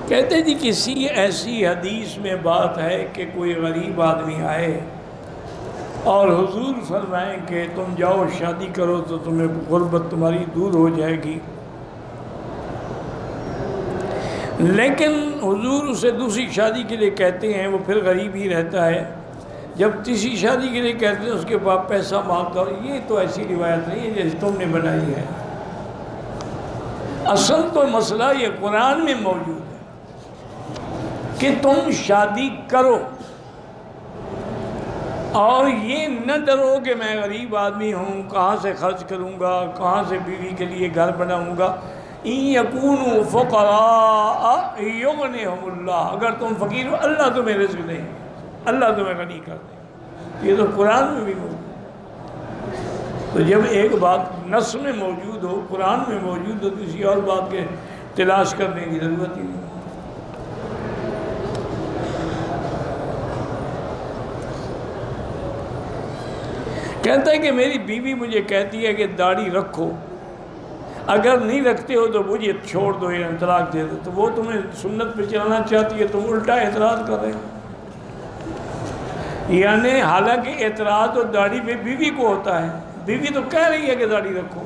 کہتے جی کسی ایسی حدیث میں بات ہے کہ کوئی غریب آدمی آئے اور حضور فرمائیں کہ تم جاؤ شادی کرو تو تمہیں غربت تمہاری دور ہو جائے گی، لیکن حضور اسے دوسری شادی کے لیے کہتے ہیں، وہ پھر غریب ہی رہتا ہے، جب تیسری شادی کے لیے کہتے ہیں اس کے بعد پیسہ مانگتا ہو۔ یہ تو ایسی روایت نہیں ہے جیسے تم نے بنائی ہے۔ اصل تو مسئلہ یہ قرآن میں موجود ہے کہ تم شادی کرو، اور یہ نہ ڈرو کہ میں غریب آدمی ہوں، کہاں سے خرچ کروں گا، کہاں سے بیوی کے لیے گھر بناؤں گا۔ ان یکونوا فقراء یغنہم اللہ، اگر تم فقیر ہو اللہ تمہیں رزق دیں، اللہ تمہیں غنی کر دیں۔ یہ تو قرآن میں بھی موجود ہے۔ تو جب ایک بات نص میں موجود ہو، قرآن میں موجود ہو، تو کسی اور بات کے تلاش کرنے کی ضرورت ہی نہیں۔ کہتا ہے کہ میری بیوی مجھے کہتی ہے کہ داڑھی رکھو، اگر نہیں رکھتے ہو تو مجھے چھوڑ دو یا طلاق دے دو۔ تو وہ تمہیں سنت پہ چلانا چاہتی ہے، تم الٹا اعتراض کر رہے ہو۔ یعنی حالانکہ اعتراض اور داڑھی پہ بیوی کو ہوتا ہے، بیوی تو کہہ رہی ہے کہ داڑھی رکھو،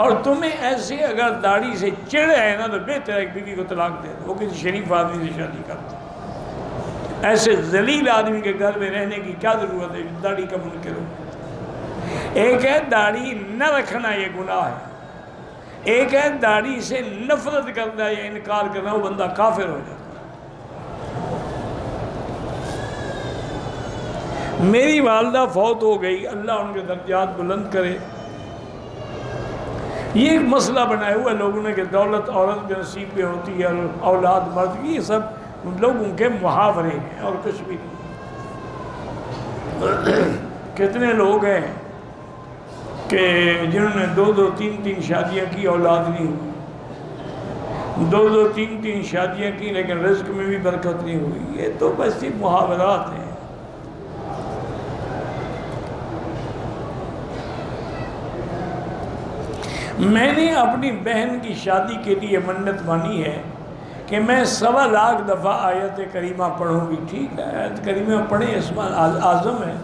اور تمہیں ایسے اگر داڑھی سے چڑھ ہے نا تو بہتر ہے کہ بیوی کو طلاق دے دو۔ وہ کسی شریف آدمی سے شادی کرتا، ایسے ذلیل آدمی کے گھر میں رہنے کی کیا ضرورت ہے داڑھی کا منکر ہو۔ ایک ہے داڑھی نہ رکھنا، یہ گناہ ہے، ایک ہے داڑھی سے نفرت کرنا یا انکار کرنا، وہ بندہ کافر ہو جاتا ہے۔ میری والدہ فوت ہو گئی، اللہ ان کے درجات بلند کرے۔ یہ ایک مسئلہ بنایا ہوا ہے لوگوں نے کہ دولت عورت کے نصیب میں ہوتی ہے اور اولاد مرد کی، یہ سب لوگوں کے محاورے ہیں اور کچھ بھی نہیں۔ کتنے لوگ ہیں کہ جنہوں نے دو دو تین تین شادیاں کی، اولاد نہیں ہوئی، دو دو تین تین شادیاں کی لیکن رزق میں بھی برکت نہیں ہوئی۔ یہ تو بس صرف محاورات ہیں۔ میں نے اپنی بہن کی شادی کے لیے منت مانی ہے کہ میں 1.25 لاکھ دفعہ آیت کریمہ پڑھوں گی۔ ٹھیک ہے، آیت کریمہ پڑھیں، اسم اعظم ہے،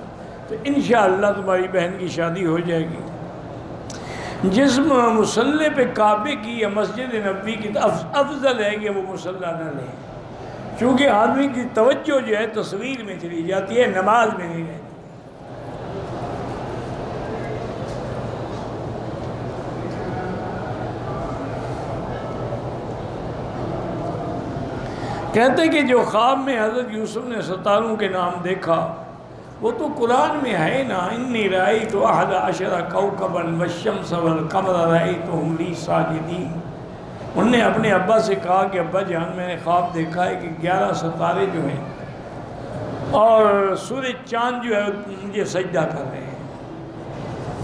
تو انشاءاللہ تمہاری بہن کی شادی ہو جائے گی۔ جس مصلی پہ کعبے کی یا مسجد نبوی کی افضل ہے کہ وہ مصلی نہ لیں، چونکہ آدمی کی توجہ جو ہے تصویر میں چلی جاتی ہے، نماز میں نہیں رہتی۔ کہتے کہ جو خواب میں حضرت یوسف نے ستاروں کے نام دیکھا، وہ تو قرآن میں ہے نا، انی رأیت 11 کوکبا والشمس والقمر رأیتہم لی ساجدین۔ انہوں نے اپنے ابا سے کہا کہ ابا جان میں نے خواب دیکھا ہے کہ 11 ستارے جو ہیں اور سورج چاند جو ہے مجھے سجدہ کر رہے ہیں۔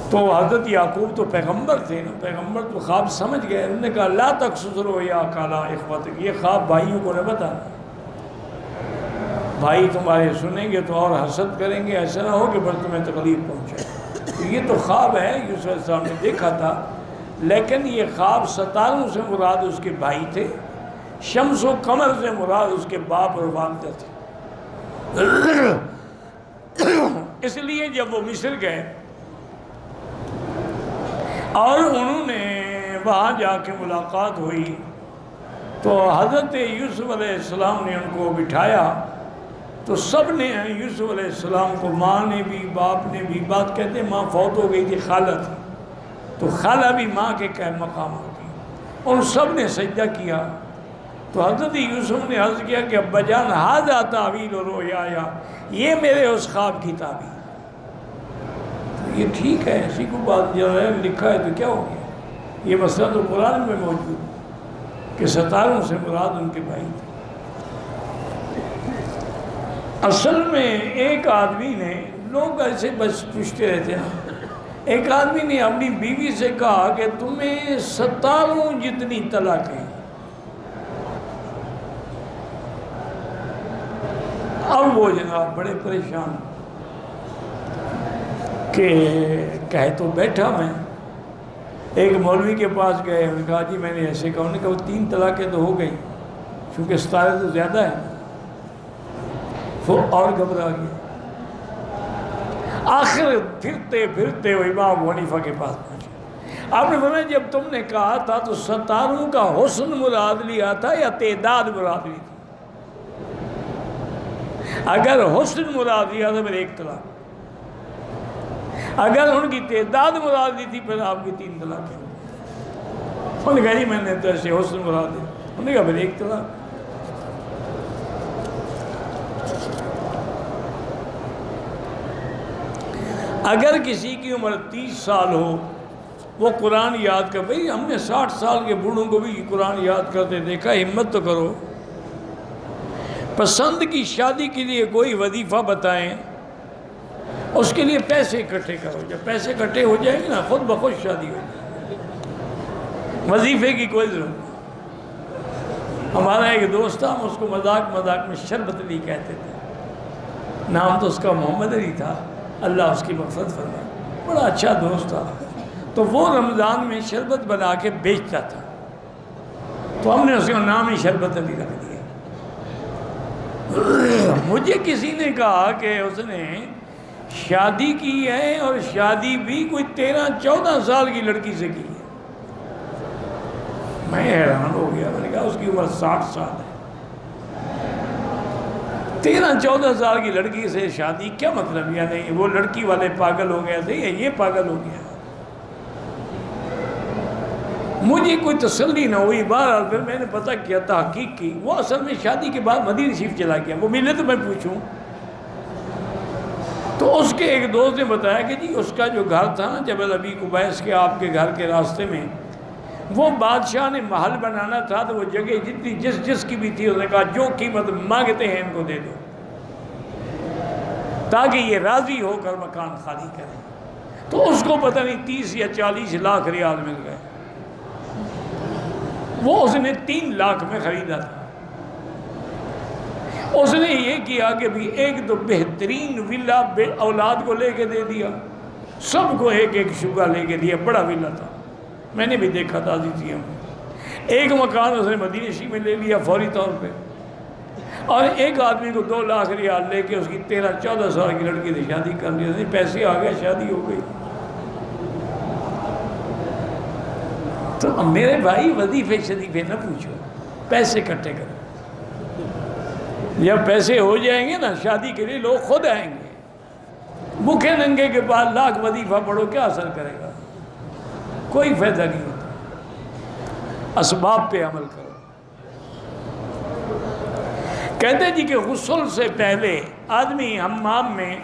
تو حضرت یعقوب تو پیغمبر تھے نا، پیغمبر تو خواب سمجھ گئے۔ انہوں نے کہا لا تقصص رؤیا علی اخوتک، یہ خواب بھائیوں کو نہ بتا، بھائی تمہارے سنیں گے تو اور حسد کریں گے، ایسا نہ ہو کہ بس تمہیں تکلیف پہنچائے۔ تو یہ تو خواب ہے یوسف علیہ السلام نے دیکھا تھا، لیکن یہ خواب ستاروں سے مراد اس کے بھائی تھے، شمس و قمر سے مراد اس کے باپ اور والدہ تھے۔ اس لیے جب وہ مصر گئے اور انہوں نے وہاں جا کے ملاقات ہوئی تو حضرت یوسف علیہ السلام نے ان کو بٹھایا، تو سب نے یوسف علیہ السلام کو، ماں نے بھی باپ نے بھی، بات کہتے ہیں ماں فوت ہو گئی تھی، خالہ تھی، تو خالہ بھی ماں کے مقام ہوتی، ان سب نے سجدہ کیا۔ تو حضرت یوسف نے عرض کیا کہ ابا جان ھذا تعویل رؤیایا، یہ میرے اس خواب کی تعبیر۔ یہ ٹھیک ہے، اسی کو بات جو ہے لکھا ہے تو کیا ہو گیا، یہ مسئلہ تو قرآن میں موجود ہے کہ ستاروں سے مراد ان کے بھائی تھے۔ اصل میں ایک آدمی نے، لوگ ایسے بس پوچھتے رہتے ہیں، ایک آدمی نے اپنی بیوی سے کہا کہ تمہیں ستاروں جتنی طلاقیں۔ اب وہ جناب بڑے پریشان کہ کہہ تو بیٹھا میں، ایک مولوی کے پاس گئے، انہوں نے کہا جی میں نے ایسے کہا، انہوں نے کہا وہ 3 طلاقیں تو ہو گئی، چونکہ ستارے تو زیادہ ہیں، وہ اور گھبرا گیا۔ آخر پھرتے پھرتے وہ امام ابو حنیفہ کے پاس پہنچے۔ آپ نے فرمایا جب تم نے کہا تھا تو ستاروں کا حسن مراد لیا تھا یا تعداد مراد لی تھی؟ اگر حسن مراد لیا تو پھر 1 طلاق، اگر ان کی تعداد مراد لی تھی پھر آپ کی 3 طلاق ہیں۔ انہوں نے کہا جی میں نے تو ایسے حسن مراد لی، انہوں نے کہا پھر 1 طلاق۔ اگر کسی کی عمر 30 سال ہو وہ قرآن یاد کر، بھئی ہم نے 60 سال کے بوڑھوں کو بھی قرآن یاد کرتے دیکھا، ہمت تو کرو۔ پسند کی شادی کے لیے کوئی وظیفہ بتائیں، اس کے لیے پیسے اکٹھے کرو، جب پیسے اکٹھے ہو جائیں گے نا خود بخود شادی ہو جائے گی، وظیفے کی کوئی ضرورت نہیں۔ ہمارا ایک دوست تھا، ہم اس کو مذاق میں شربت علی کہتے تھے، نام تو اس کا محمد علی تھا، اللہ اس کی مغفرت فرمائے، بڑا اچھا دوست تھا۔ تو وہ رمضان میں شربت بنا کے بیچتا تھا، تو ہم نے اس کا نام ہی شربت علی رکھ دیا۔ مجھے کسی نے کہا کہ اس نے شادی کی ہے اور شادی بھی کوئی 13-14 سال کی لڑکی سے کی ہے۔ میں حیران ہو گیا، میں نے کہا اس کی عمر 60 سال ہے، 13-14 سال کی لڑکی سے شادی کیا مطلب؟ یعنی وہ لڑکی والے پاگل ہو گئے تھے یا یہ پاگل ہو گیا؟ مجھے کوئی تسلی نہ ہوئی۔ بہرحال پھر میں نے پتہ کیا، تحقیق کی، وہ اصل میں شادی کے بعد مدینہ شریف چلا گیا، وہ ملے تو میں پوچھوں۔ تو اس کے ایک دوست نے بتایا کہ جی اس کا جو گھر تھا نا جبل ابی قبیس کے آپ کے گھر کے راستے میں، وہ بادشاہ نے محل بنانا تھا، تو وہ جگہ جتنی جس کی بھی تھی اس نے کہا جو قیمت مانگتے ہیں ان کو دے دو، تاکہ یہ راضی ہو کر مکان خالی کریں۔ تو اس کو پتہ نہیں 30 یا 40 لاکھ ریال مل گئے، وہ اس نے 3 لاکھ میں خریدا تھا۔ اس نے یہ کیا کہ بھی ایک تو بہترین ولا اولاد کو لے کے دے دیا، سب کو ایک شبہ لے کے دیا، بڑا ولا تھا، میں نے بھی دیکھا تھا عزیزیوں میں۔ ایک مکان اس نے مدینہ شریف میں لے لیا فوری طور پہ، اور ایک آدمی کو 2 لاکھ ریال لے کے اس کی 13-14 سال کی لڑکی سے شادی کر لی، پیسے آ گئے، شادی ہو گئی۔ تو میرے بھائی وظیفے شریفے نہ پوچھو، پیسے اکٹھے کرو، جب پیسے ہو جائیں گے نا شادی کے لیے لوگ خود آئیں گے۔ بھوکے ننگے کے بعد لاکھ وظیفہ پڑھو کیا اثر کرے گا؟ کوئی فائدہ نہیں ہوتا۔ اسباب پہ عمل کرو۔ کہتے جی کہ غسل سے پہلے آدمی حمام میں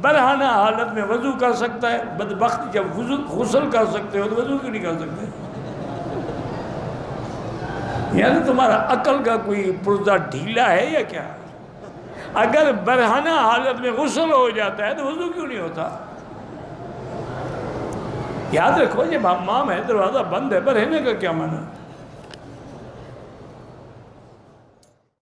برہنہ حالت میں وضو کر سکتا ہے؟ بدبخت، جب غسل کر سکتے ہو تو وضو کیوں نہیں کر سکتے؟ یعنی تمہارا عقل کا کوئی پرزہ ڈھیلا ہے یا کیا؟ اگر برہنہ حالت میں غسل ہو جاتا ہے تو وضو کیوں نہیں ہوتا؟ یاد رکھو جب حمام ہے دروازہ بند ہے، برہنہ کا کیا معنی؟